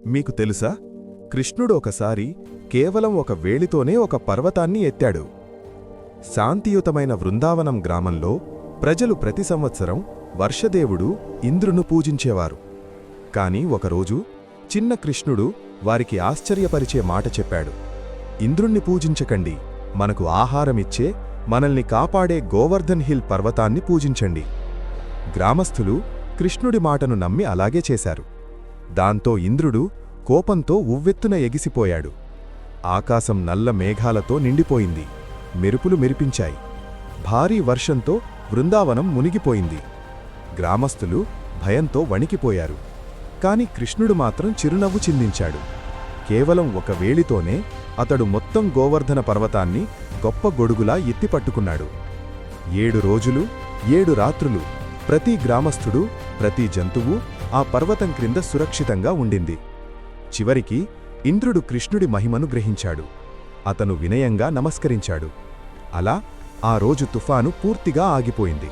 మీకు తెలుసా, కృష్ణుడు ఒకసారి కేవలం ఒక వేలితోనే ఒక పర్వతాన్ని ఎత్తాడు. శాంతియుతమైన వృందావనం గ్రామంలో ప్రజలు ప్రతి సంవత్సరం వర్షదేవుడు ఇంద్రును పూజించేవారు. కాని ఒకరోజు చిన్న కృష్ణుడు వారికి ఆశ్చర్యపరిచే మాట చెప్పాడు. ఇంద్రుణ్ణి పూజించకండి, మనకు ఆహారమిచ్చే, మనల్ని కాపాడే గోవర్ధన్ హిల్ పర్వతాన్ని పూజించండి. గ్రామస్థులు కృష్ణుడి మాటను నమ్మి అలాగే చేశారు. దాంతో ఇంద్రుడు కోపంతో ఉవ్వెత్తున ఎగిసిపోయాడు. ఆకాశం నల్ల మేఘాలతో నిండిపోయింది. మెరుపులు మెరిపించాయి. భారీ వర్షంతో బృందావనం మునిగిపోయింది. గ్రామస్థులు భయంతో వణికిపోయారు. కాని కృష్ణుడు మాత్రం చిరునవ్వు చిందించాడు. కేవలం ఒక వేలితోనే అతడు మొత్తం గోవర్ధన పర్వతాన్ని గొప్ప గొడుగులా ఎత్తిపట్టుకున్నాడు. 7 రోజులు 7 రాత్రులు ప్రతి గ్రామస్థుడు, ప్రతి జంతువు ఆ పర్వతం క్రింద సురక్షితంగా ఉండింది. చివరికి ఇంద్రుడు కృష్ణుడి మహిమను గ్రహించాడు. అతను వినయంగా నమస్కరించాడు. అలా ఆ రోజు తుఫాను పూర్తిగా ఆగిపోయింది.